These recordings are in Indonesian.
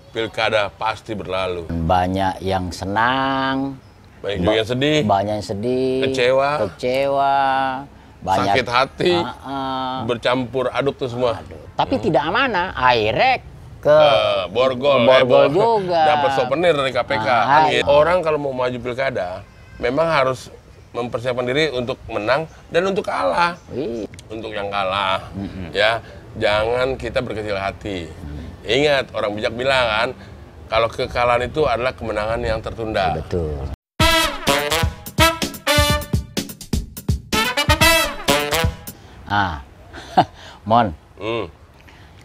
Pilkada pasti berlalu. Banyak yang senang, Banyak juga yang sedih, banyak yang sedih, kecewa, banyak sakit hati, bercampur aduk tuh semua. Tapi tidak amanah, akhirnya ke borgol juga. Dapat souvenir dari KPK. Orang kalau mau maju pilkada, memang harus mempersiapkan diri untuk menang dan untuk kalah. Untuk yang kalah, ya jangan kita berkecil hati. Ingat, orang bijak bilang kan, kalau kekalahan itu adalah kemenangan yang tertunda. Betul. Mon,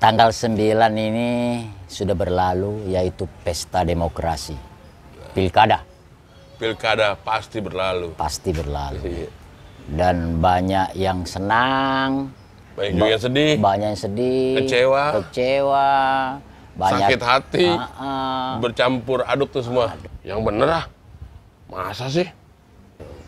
tanggal 9 ini sudah berlalu, yaitu pesta demokrasi. Pilkada. Pilkada pasti berlalu. Pasti berlalu. Dan banyak yang senang, banyak juga yang sedih, banyak yang sedih, kecewa, banyak sakit hati, bercampur aduk tuh semua. Yang bener ah, masa sih?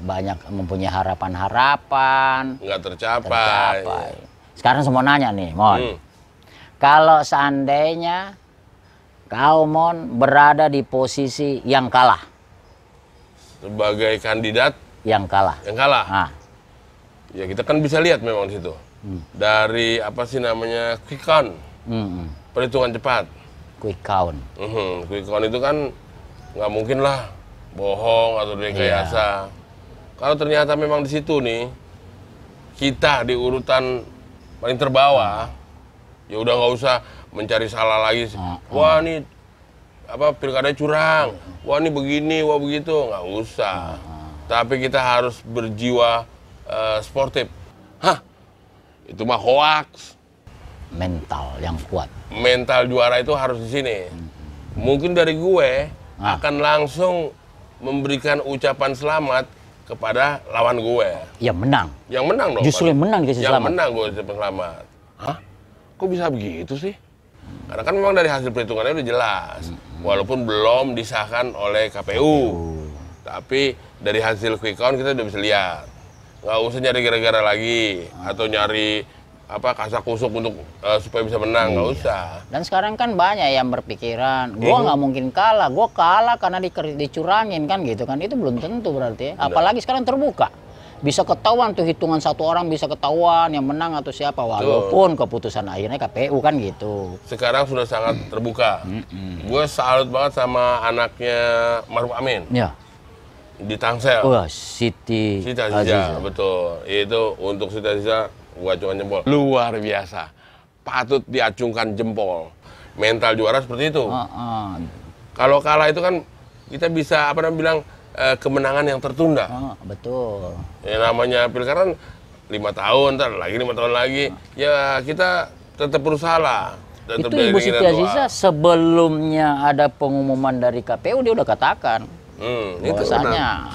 Banyak mempunyai harapan-harapan, nggak tercapai. Sekarang semua nanya nih, Mon. Kalau seandainya kau, Mon, berada di posisi yang kalah. Sebagai kandidat yang kalah. Yang kalah. Ya kita kan bisa lihat memang di situ. Dari apa sih namanya, quick count. Perhitungan cepat. Quick count. Quick count itu kan nggak mungkin lah bohong atau direkayasa. Kalau ternyata memang di situ nih kita di urutan paling terbawah, ya udah nggak usah mencari salah lagi. Wah nih apa pilkada curang, wah ini begini, wah begitu, nggak usah. Tapi kita harus berjiwa sportif. Itu mah hoax. Mental yang kuat. Mental juara itu harus di sini. Mungkin dari gue akan langsung memberikan ucapan selamat kepada lawan gue. Yang menang. Yang menang dong. Justru yang menang dikasih selamat. Yang menang gue ucapan selamat. Kok bisa begitu sih? Karena kan memang dari hasil perhitungannya udah jelas. Walaupun belum disahkan oleh KPU. Tapi dari hasil quick count kita udah bisa lihat. Nggak usah nyari gara-gara lagi. Atau nyari kasak kusuk untuk supaya bisa menang. Nggak usah. Dan sekarang kan banyak yang berpikiran, gue nggak mungkin kalah. Gue kalah karena dicurangin kan gitu kan. Itu belum tentu berarti. Apalagi sekarang terbuka. Bisa ketahuan tuh hitungan satu orang, bisa ketahuan yang menang atau siapa. Walaupun keputusan akhirnya KPU kan gitu. Sekarang sudah sangat terbuka. Gue salut banget sama anaknya Maruf Amin. Ya. Di Tangsel. Wah, Siti Aziza. Betul. Itu untuk Siti Aziza, gua acungkan jempol. Luar biasa. Patut diacungkan jempol. Mental juara seperti itu. Kalau kalah itu kan kita bisa bilang kemenangan yang tertunda. Betul. Ya namanya pilkada 5 tahun, ntar lagi 5 tahun lagi. Ya kita tetap berusaha lah. Itu Ibu Siti Aziza sebelumnya ada pengumuman dari KPU dia udah katakan. Bahwasanya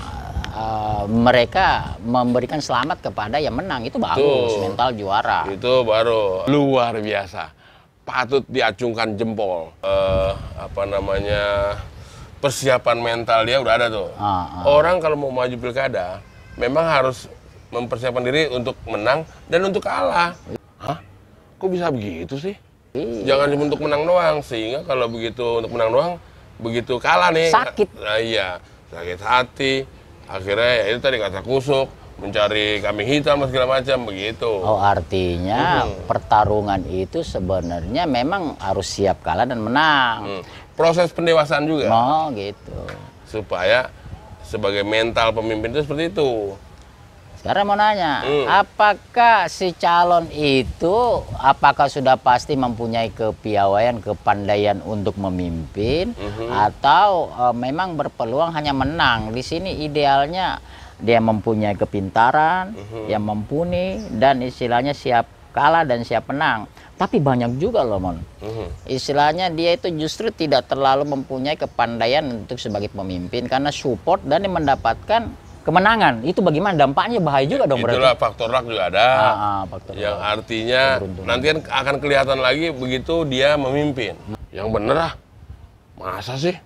mereka memberikan selamat kepada yang menang. Itu bagus, mental juara. Itu baru luar biasa. Patut diacungkan jempol. Persiapan mental dia udah ada tuh. Orang kalau mau maju pilkada, memang harus mempersiapkan diri untuk menang dan untuk kalah. Kok bisa begitu sih? Jangan cuma untuk menang doang. Sehingga kalau begitu untuk menang doang, begitu kalah nih sakit. Nah, iya, sakit hati. Akhirnya ya itu tadi kata kusuk, mencari kambing hitam segala macam begitu. Oh, artinya pertarungan itu sebenarnya memang harus siap kalah dan menang. Proses pendewasaan juga. Oh, gitu. Supaya sebagai mental pemimpin itu seperti itu. Sekarang mau nanya, apakah si calon itu apakah sudah pasti mempunyai kepiawaian, kepandaian untuk memimpin atau memang berpeluang hanya menang? Di sini idealnya dia mempunyai kepintaran, yang mumpuni dan istilahnya siap kalah dan siap menang. Tapi banyak juga loh, Mon. Istilahnya dia itu justru tidak terlalu mempunyai kepandaian untuk sebagai pemimpin karena support dan dia mendapatkan kemenangan. Itu bagaimana dampaknya, bahaya juga dong berarti. Itulah faktor luck juga ada. Faktor yang artinya nanti kan akan kelihatan lagi begitu dia memimpin. Yang bener ah, masa sih?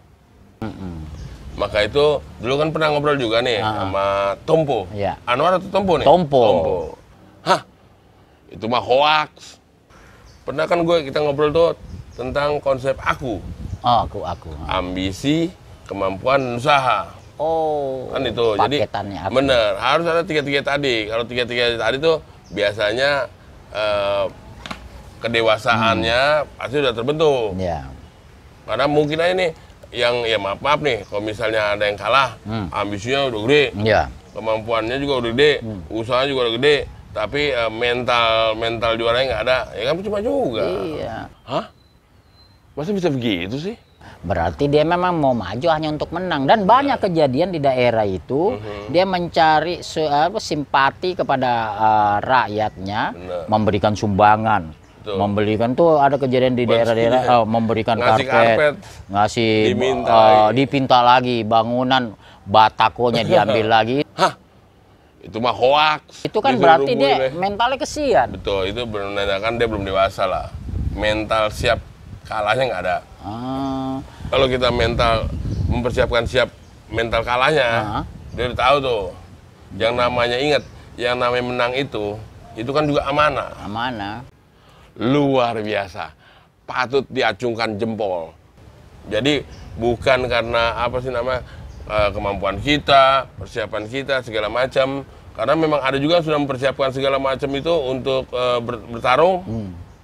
Maka itu dulu kan pernah ngobrol juga nih sama Tompo. Anwar atau Tompo nih? Tompo. Itu mah hoax. Pernah kan kita ngobrol tuh tentang konsep aku. Oh, aku. Ambisi, kemampuan, dan usaha. Oh, Kan itu. Jadi paketannya aku. bener, harus ada tiga-tiga tadi. Kalau tiga-tiga tadi tuh biasanya kedewasaannya pasti udah terbentuk. Ya. Karena mungkin aja nih yang ya maaf nih, kalau misalnya ada yang kalah, ambisinya udah gede, Ya. kemampuannya juga udah gede, usahanya juga udah gede, tapi mental juaranya nggak ada, ya kan cuma juga. Iya. Hah? Masa bisa begitu sih? Berarti dia memang mau maju hanya untuk menang, dan banyak kejadian di daerah itu dia mencari simpati kepada rakyatnya, Bener. memberikan sumbangan. Betul. Memberikan tuh ada kejadian di daerah-daerah memberikan Ngasih karpet, ngasih diminta lagi bangunan, batakonya diambil lagi. Hah? Itu mah hoax. Itu kan Disuruh berarti rubuhin dia deh. mentalnya kesian. Betul, itu menandakan dia belum dewasa lah. Mental siap kalahnya nggak ada. Ah, Kalau kita mempersiapkan siap mental kalahnya, dia udah tahu tuh. Yang namanya ingat, yang namanya menang itu kan juga amanah. amanah. Luar biasa, patut diacungkan jempol. Jadi bukan karena apa sih nama kemampuan kita, persiapan kita segala macam. Karena memang ada juga yang sudah mempersiapkan segala macam itu untuk bertarung,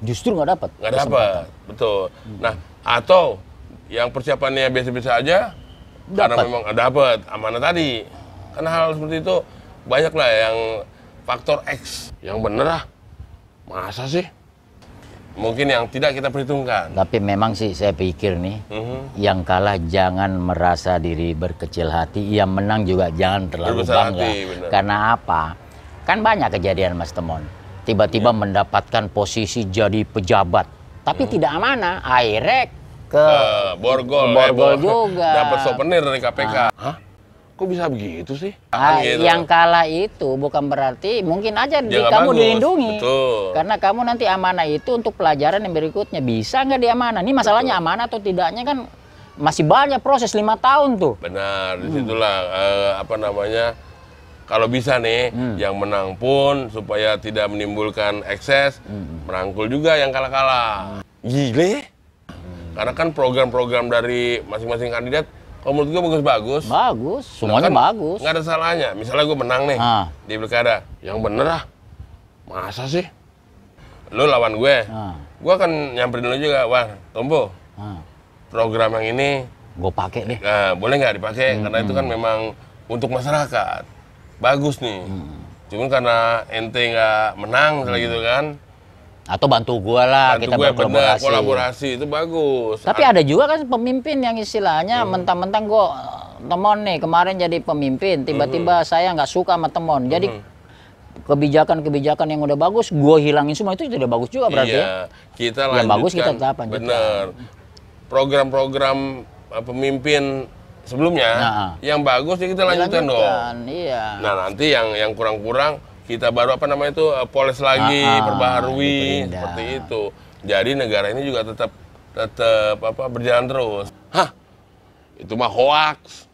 Justru nggak dapat. nggak dapat, betul. Nah, atau yang persiapannya biasa-biasa aja, karena memang dapat amanah tadi. Karena hal seperti itu banyak lah yang faktor X yang bener lah. Masa sih? Mungkin yang tidak kita perhitungkan. Tapi memang sih saya pikir nih, yang kalah jangan merasa diri berkecil hati, yang menang juga jangan terlalu Berbesar bangga. hati, benar. Karena apa? Kan banyak kejadian Mas Temon. Tiba-tiba mendapatkan posisi jadi pejabat, tapi tidak amanah. Akhirnya ke Borgol juga. Dapat souvenir dari KPK. Hah? Kok bisa begitu sih? Gitu. Yang kalah itu bukan berarti mungkin aja Dia nggak kamu bagus. dilindungi. Betul. Karena kamu nanti amanah itu untuk pelajaran yang berikutnya. Bisa nggak diamanah? Ini masalahnya amanah atau tidaknya kan masih banyak proses 5 tahun tuh. Benar, disitulah apa namanya, kalau bisa nih yang menang pun supaya tidak menimbulkan ekses, merangkul juga yang kalah-kalah. Gile. Karena kan program-program dari masing-masing kandidat, kalau menurut gue bagus-bagus. Bagus, semuanya Kan bagus. nggak ada salahnya. Misalnya gue menang nih di pilkada, yang bener lah. Masa sih? Lu lawan gue, gue akan nyamperin lu juga, wah, Tombo, program yang ini Gue pakai deh. boleh nggak dipakai? Karena itu kan memang untuk masyarakat. Bagus nih. Cuman karena ente nggak menang, misalnya gitu kan. Atau bantu gue lah, Bantu kita gue berkolaborasi. kolaborasi, itu bagus. Tapi ada juga kan pemimpin yang istilahnya mentang-mentang gue Temon nih kemarin jadi pemimpin, tiba-tiba saya nggak suka sama Temon. Jadi kebijakan-kebijakan yang udah bagus, gue hilangin semua, itu tidak bagus juga berarti. Iya, kita Yang lanjutkan. bagus kita tetap lanjutkan. Bener. Program-program pemimpin sebelumnya, yang bagus ya kita lanjutkan dong. Iya. Nah nanti yang kurang-kurang kita baru apa namanya itu poles lagi, perbaharui, dipindah. seperti itu. Jadi negara ini juga tetap apa berjalan terus. Hah? Itu mah hoax.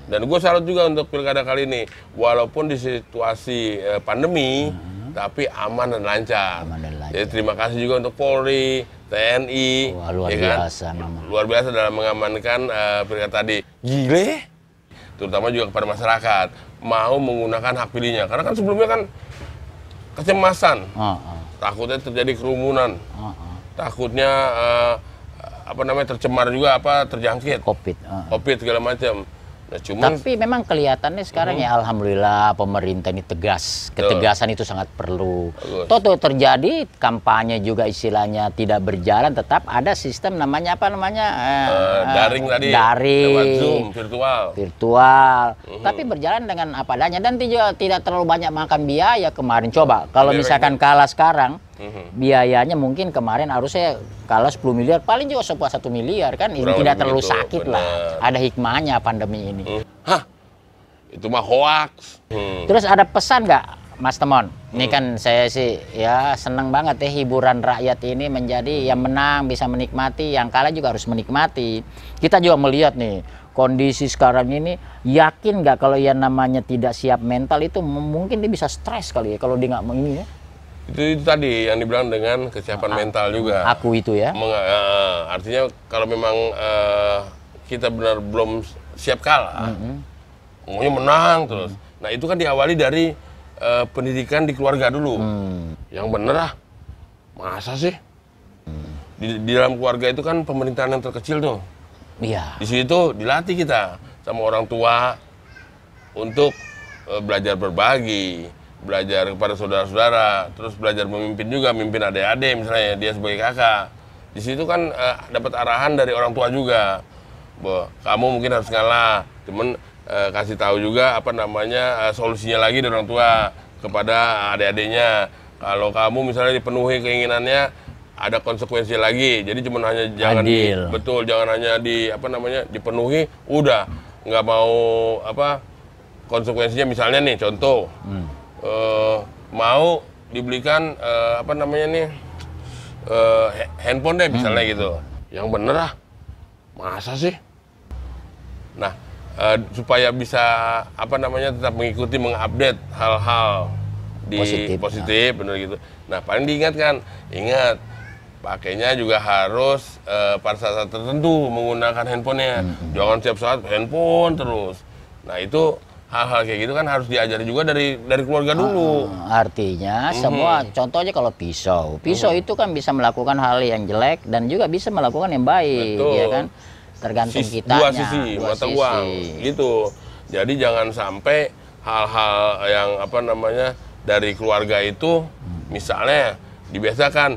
Dan gue salut juga untuk pilkada kali ini, walaupun di situasi pandemi, tapi aman dan lancar. Aman dan lancar. Jadi terima kasih juga untuk Polri, TNI, Wah, luar ya kan? biasa memang. Luar biasa dalam mengamankan pilkada tadi. Gile, terutama juga kepada masyarakat mau menggunakan hak pilihnya, karena kan sebelumnya kan kecemasan, takutnya terjadi kerumunan, takutnya apa namanya tercemar juga terjangkit COVID segala macam. Nah, cuman tapi memang kelihatannya sekarang ya alhamdulillah pemerintah ini tegas. Ketegasan itu sangat perlu. Toto terjadi kampanye juga istilahnya tidak berjalan, tetap ada sistem namanya apa namanya daring tadi, lewat Zoom, virtual. Tapi berjalan dengan apa adanya dan juga tidak terlalu banyak makan biaya kemarin. Coba kalau misalkan kalah sekarang, biayanya mungkin kemarin harusnya kalau 10 miliar paling juga 1 miliar kan, ini tidak terlalu sakit lah. Ada hikmahnya pandemi ini. Hah? Itu mah hoax. Terus ada pesan nggak Mas Temon? Ini kan saya sih ya seneng banget ya hiburan rakyat ini menjadi yang menang bisa menikmati, yang kalah juga harus menikmati. Kita juga melihat nih kondisi sekarang ini, yakin nggak kalau yang namanya tidak siap mental itu mungkin dia bisa stres kali ya kalau dia nggak ini ya. Itu tadi yang dibilang dengan kesiapan mental juga. Aku itu ya. Artinya kalau memang kita benar belum siap kalah, maunya menang terus. Nah itu kan diawali dari pendidikan di keluarga dulu. Yang bener lah, masa sih? Di dalam keluarga itu kan pemerintahan yang terkecil tuh. Iya. Di situ dilatih kita sama orang tua untuk belajar berbagi, belajar kepada saudara-saudara, terus belajar memimpin juga, mimpin adik-adik misalnya dia sebagai kakak. Di situ kan dapat arahan dari orang tua juga, bahwa kamu mungkin harus ngalah, cuman kasih tahu juga apa namanya solusinya lagi dari orang tua kepada adik-adiknya. Kalau kamu misalnya dipenuhi keinginannya, ada konsekuensi lagi. Jadi cuman hanya jangan betul, jangan hanya dipenuhi, udah nggak mau konsekuensinya misalnya nih contoh. Mau dibelikan handphone deh misalnya gitu, yang bener lah, masa sih? Nah supaya bisa tetap mengikuti, mengupdate hal-hal di positif bener gitu. Nah paling diingatkan, ingat pakainya juga harus pada saat tertentu menggunakan handphonenya, jangan setiap saat handphone terus. Nah itu hal-hal kayak gitu kan harus diajari juga dari keluarga dulu. Artinya semua, contohnya kalau pisau itu kan bisa melakukan hal yang jelek dan juga bisa melakukan yang baik. Betul. Ya kan, tergantung kitanya. Dua sisi mata uang gitu. Jadi jangan sampai hal-hal yang dari keluarga itu, misalnya dibiasakan,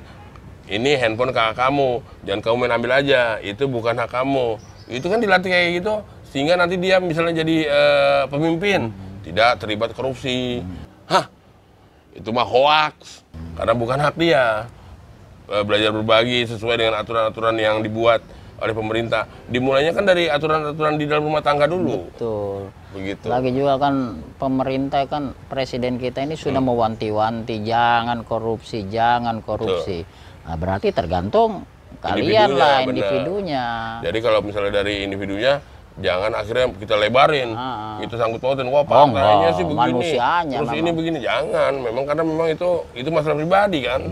ini handphone kakak kamu, jangan kamu main ambil aja, itu bukan hak kamu. Itu kan dilatih kayak gitu, sehingga nanti dia misalnya jadi pemimpin, tidak terlibat korupsi. Hah, itu mah hoax, karena bukan hak dia. Belajar berbagi sesuai dengan aturan-aturan yang dibuat oleh pemerintah. Dimulainya kan dari aturan-aturan di dalam rumah tangga dulu. Betul. Begitu. Lagi juga kan pemerintah kan, presiden kita ini sudah mewanti-wanti, jangan korupsi, jangan korupsi. Nah, berarti tergantung kalian lah, individunya. Jadi kalau misalnya dari individunya, jangan akhirnya kita lebarin, kita sangkut pautin, wah partainya sih begini, manusianya terus memang. Ini begini, jangan. Karena memang itu masalah pribadi kan.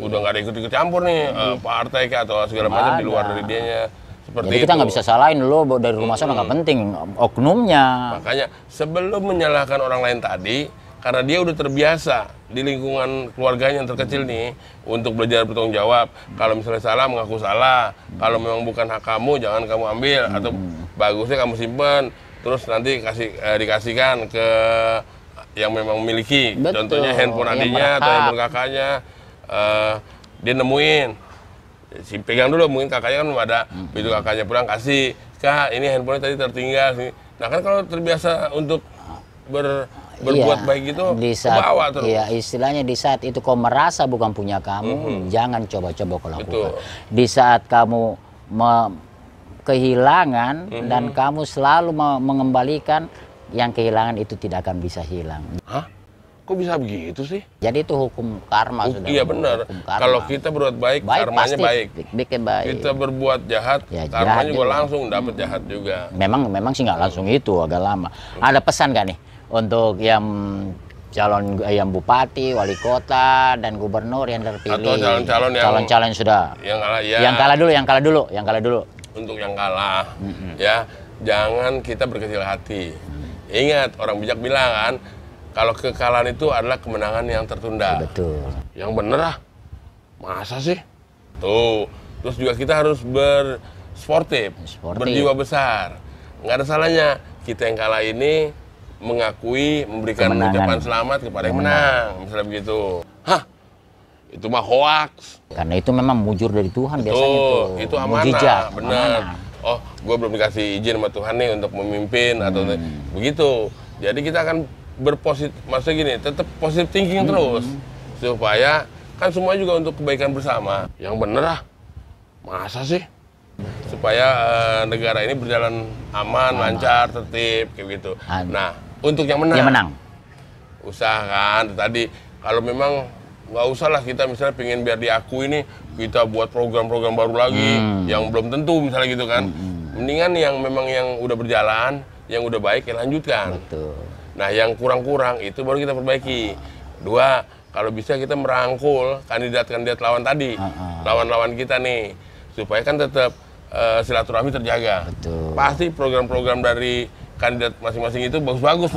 Udah nggak ada ikut-ikut campur nih, partai atau segala macam di luar dari dianya. Seperti jadi kita nggak bisa salahin lo dari rumah sana, nggak penting oknumnya. Makanya sebelum menyalahkan orang lain tadi, karena dia udah terbiasa di lingkungan keluarganya yang terkecil nih untuk belajar bertanggung jawab. Kalau misalnya salah, mengaku salah. Kalau memang bukan hak kamu, jangan kamu ambil, atau bagusnya kamu simpen, terus nanti dikasihkan ke yang memang memiliki. Betul. Contohnya handphone adiknya atau handphone kakaknya, dia nemuin, pegang dulu, mungkin kakaknya kan belum ada, begitu kakaknya pulang kasih, Kak ini handphonenya tadi tertinggal. Nah kan kalau terbiasa untuk berbuat baik gitu, di saat, bawa terus. Iya, istilahnya di saat itu kau merasa bukan punya kamu, jangan coba-coba kau lakukan. Betul. Di saat kamu kehilangan dan kamu selalu mengembalikan, yang kehilangan itu tidak akan bisa hilang. Hah? Kok bisa begitu sih? Jadi itu hukum karma sudah. Iya benar. Kalau kita berbuat baik, karmanya baik. Kita berbuat jahat, ya, karmanya juga langsung dapat jahat juga. Memang sih nggak langsung itu, agak lama. Ada pesan nggak nih untuk yang yang bupati, wali kota, dan gubernur yang terpilih? Atau calon-calon sudah. Yang kalah dulu. Untuk yang kalah, ya jangan kita berkecil hati. Ingat orang bijak bilang kan, kalau kekalahan itu adalah kemenangan yang tertunda. Betul. Yang bener lah, masa sih? Tuh, terus juga kita harus bersportif, berjiwa besar. Nggak ada salahnya kita yang kalah ini mengakui, memberikan ucapan selamat kepada yang menang, misalnya begitu. Hah, itu mah hoax. Karena itu memang mujur dari Tuhan biasanya itu amanah, benar. Oh, gue belum dikasih izin sama Tuhan nih untuk memimpin atau begitu. Jadi kita akan maksudnya gini, tetap positive thinking terus, supaya kan semua juga untuk kebaikan bersama. Yang bener lah, masa sih? Supaya negara ini berjalan aman, lancar, tertib, kayak gitu. Nah, untuk yang menang, usahakan tadi, kalau memang nggak usah lah kita misalnya pengen biar diakui nih, kita buat program-program baru lagi, yang belum tentu misalnya gitu kan. Mendingan yang memang yang udah berjalan, yang udah baik, ya lanjutkan. Betul. Nah, yang kurang-kurang itu baru kita perbaiki. Dua, kalau bisa kita merangkul kandidat-kandidat lawan tadi, lawan-lawan kita nih, supaya kan tetap silaturahmi terjaga. Betul. Pasti program-program dari kandidat masing-masing itu bagus-bagus.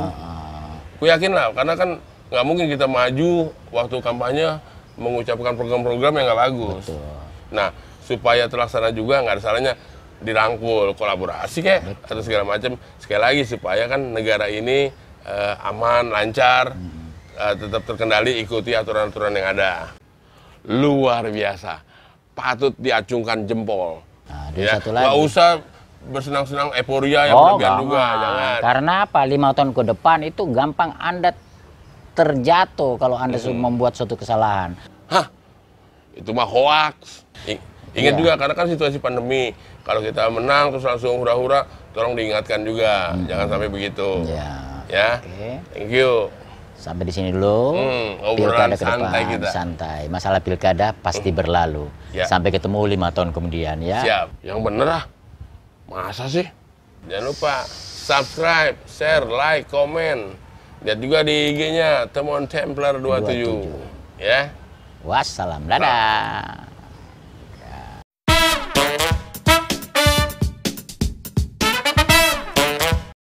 Aku yakin lah, karena kan nggak mungkin kita maju waktu kampanye mengucapkan program-program yang nggak bagus. Betul. Nah, supaya terlaksana juga nggak ada salahnya dirangkul, kolaborasi kayak atau segala macam. Sekali lagi supaya kan negara ini aman, lancar, tetap terkendali, ikuti aturan-aturan yang ada. Luar biasa, patut diacungkan jempol. Nah, Ya, satu lagi. nggak usah bersenang-senang euforia yang berlebihan juga, jangan. Karena apa? 5 tahun ke depan itu gampang Anda terjatuh kalau Anda membuat suatu kesalahan. Hah, itu mah hoax. Ingat Iya. juga, karena kan situasi pandemi. Kalau kita menang terus langsung hura-hura, tolong diingatkan juga, jangan sampai begitu. Ya. Ya, Oke. thank you. Sampai di sini dulu. Obrolan Pilkada ke santai depan, kita. santai. Masalah pilkada pasti berlalu. Ya. Sampai ketemu 5 tahun kemudian ya. Siap, yang bener ah. Masa sih? Jangan lupa subscribe, share, like, komen. Lihat juga di IG-nya Temon Templar 27. Ya. Wassalam. Dadah.